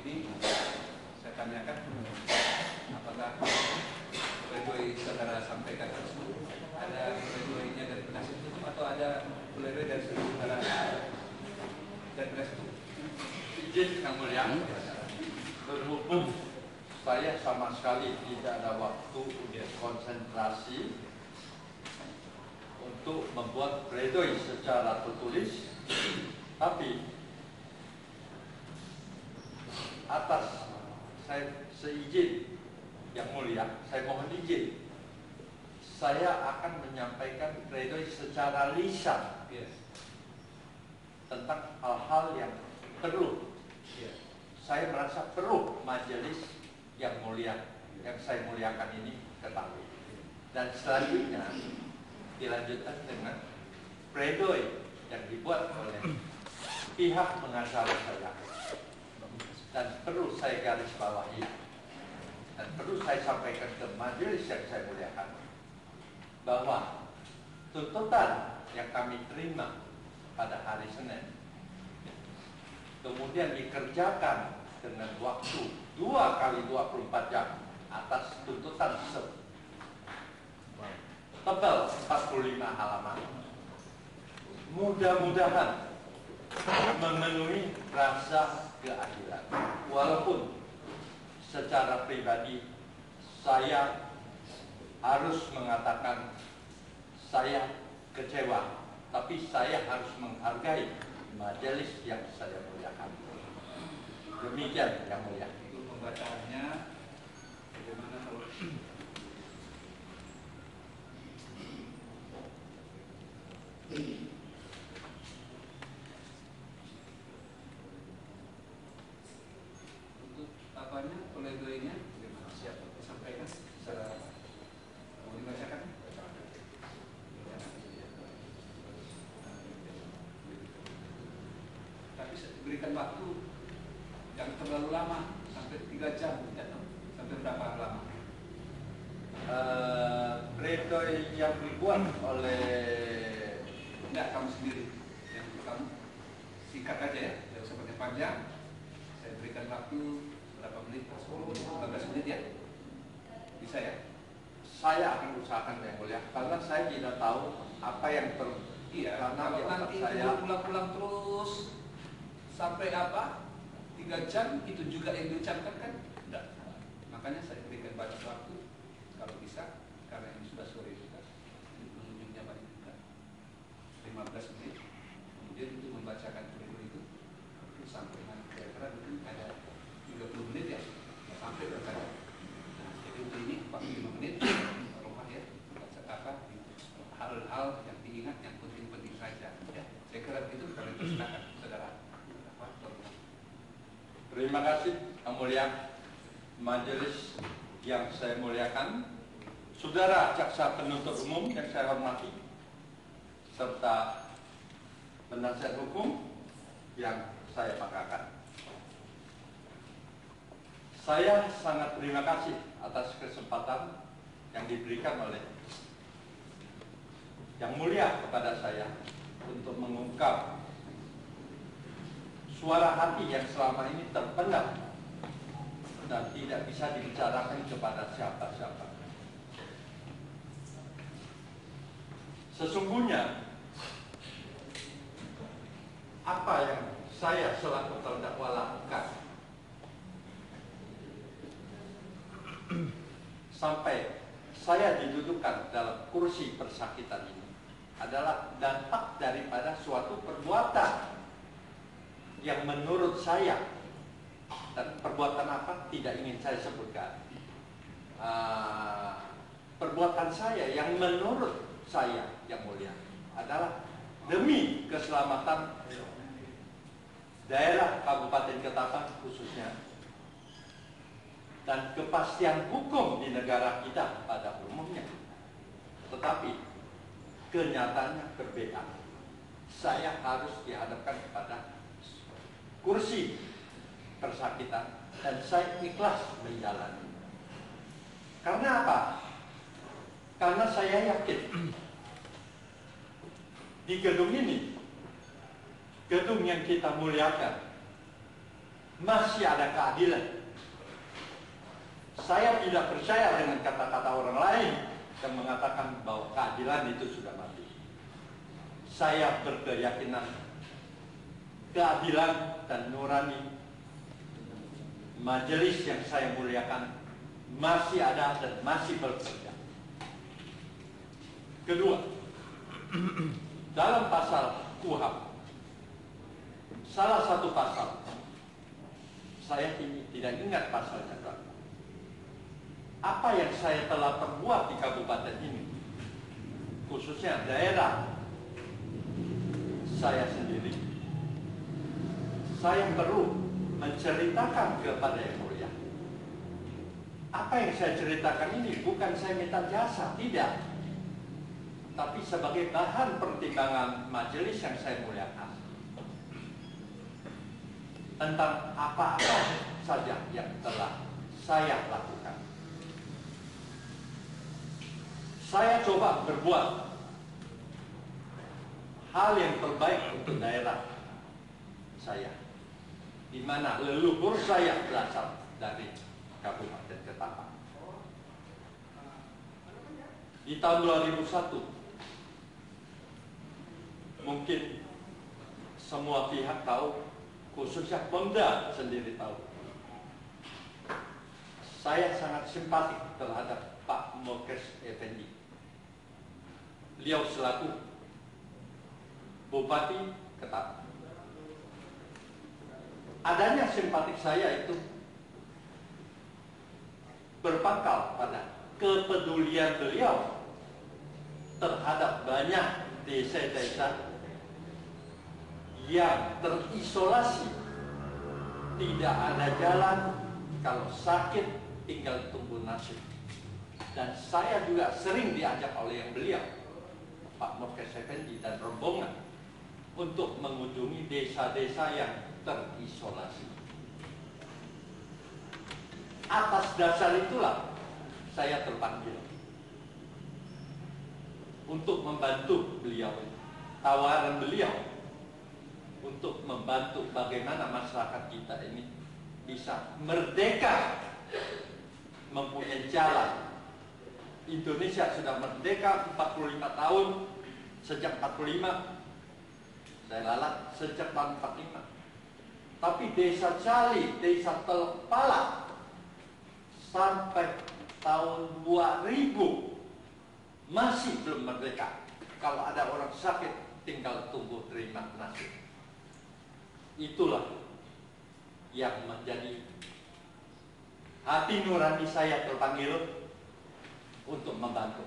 ini saya tanyakan apakah pledoi saudara sampaikan tersebut ada pledoinya dari penasihat hukum atau ada pledoi dari saudara dan penasihat hukum? Izin yang mulia, berhubung saya sama sekali tidak ada waktu untuk konsentrasi untuk membuat pledoi secara tertulis, tapi atas saya seizin yang mulia, saya mohon izin, saya akan menyampaikan pledoi secara lisan tentang hal-hal yang perlu. Saya merasa perlu majelis yang mulia, yang saya muliakan ini ketahui. Dan selanjutnya dilanjutkan dengan pledoi yang dibuat oleh pihak pengacara saya. Dan perlu saya garis bawahi dan perlu saya sampaikan ke majelis yang saya muliakan bahwa tuntutan yang kami terima pada hari Senin kemudian dikerjakan dengan waktu 2 kali 24 jam atas tuntutan tebal 45 halaman, mudah-mudahan memenuhi rasa keadilan. Walaupun secara pribadi saya harus mengatakan saya kecewa, tapi saya harus menghargai majelis yang saya muliakan. Demikian yang mulia. Itu pembacaannya bagaimana kalau untuk apanya, pledoinya bagaimana? Siap disampaikan secara mau dibacakan? Tapi berikan waktu yang terlalu lama sampai 3 jam, tidak tahu sampai berapa lama? Pledoi yang dibuat oleh Enggak, kamu sendiri yang kamu singkat aja ya, tidak usah pakai panjang. Saya berikan waktu berapa menit? 10-15 menit ya, bisa ya? saya akan usahakan yang mulia karena saya tidak tahu apa yang Iya, karena kalau di otak nanti saya pulang-pulang terus sampai apa? 3 jam itu juga yang diucapkan kan? Enggak. Makanya saya berikan batas waktu kalau bisa, karena ini sudah sore juga, pengunjungnya banyak juga. 15 menit, kemudian itu membacakan pledoi itu sampai kira-kira mungkin ada 30 menit ya, sampai berkata. Nah, jadi untuk ini 45 menit, rumah ya, baca apa? Hal-hal yang diingat yang penting-penting saja. Ya, saya kira itu kalau itu silakan, saudara. terima kasih yang mulia majelis yang saya muliakan, saudara jaksa penuntut umum yang saya hormati, serta penasihat hukum yang saya banggakan. Saya sangat terima kasih atas kesempatan yang diberikan oleh yang mulia kepada saya untuk mengungkap suara hati yang selama ini terpendam dan tidak bisa dibicarakan kepada siapa-siapa. Sesungguhnya apa yang saya selaku terdakwa lakukan sampai saya didudukan dalam kursi persakitan ini adalah dampak daripada suatu perbuatan yang menurut saya, dan perbuatan apa tidak ingin saya sebutkan, perbuatan saya yang menurut saya yang mulia adalah demi keselamatan daerah Kabupaten Ketapang khususnya dan kepastian hukum di negara kita pada umumnya. Tetapi kenyataannya berbeda. Saya harus dihadapkan kepada kursi persakitan dan saya ikhlas menjalani. Karena apa? Karena saya yakin di gedung ini, gedung yang kita muliakan, masih ada keadilan. Saya tidak percaya dengan kata-kata orang lain yang mengatakan bahwa keadilan itu sudah mati. Saya berkeyakinan keadilan dan nurani majelis yang saya muliakan masih ada dan masih bekerja. Kedua, dalam pasal KUHP, salah satu pasal, saya tidak ingat pasalnya berapa. Apa yang saya telah perbuat di kabupaten ini, khususnya daerah saya sendiri, saya perlu menceritakan kepada Yang Mulia. Apa yang saya ceritakan ini bukan saya minta jasa, tidak, tapi sebagai bahan pertimbangan majelis yang saya muliakan tentang apa-apa saja yang telah saya lakukan. Saya coba berbuat hal yang terbaik untuk daerah saya, di mana leluhur saya berasal dari Kabupaten Ketapang. Di tahun 2001, mungkin semua pihak tahu, khususnya Pemda sendiri tahu, saya sangat simpatik terhadap Pak Mokes Effendi. Beliau selaku Bupati Ketapang. Adanya simpatik saya itu berpangkal pada kepedulian beliau terhadap banyak desa-desa yang terisolasi, tidak ada jalan, kalau sakit tinggal tunggu nasib. Dan saya juga sering diajak oleh yang beliau, Pak Mokes Effendi dan rombongan, untuk mengunjungi desa-desa yang terisolasi. Atas dasar itulah saya terpanggil untuk membantu beliau. Tawaran beliau untuk membantu bagaimana masyarakat kita ini bisa merdeka, mempunyai jalan. Indonesia sudah merdeka 45 tahun, sejak 45, saya lalat sejak tahun 45. Tapi desa Cali, desa Teluk Pala, sampai tahun 2000 masih belum merdeka. Kalau ada orang sakit, tinggal tunggu terima nasib. Itulah yang menjadi hati nurani saya terpanggil untuk membantu.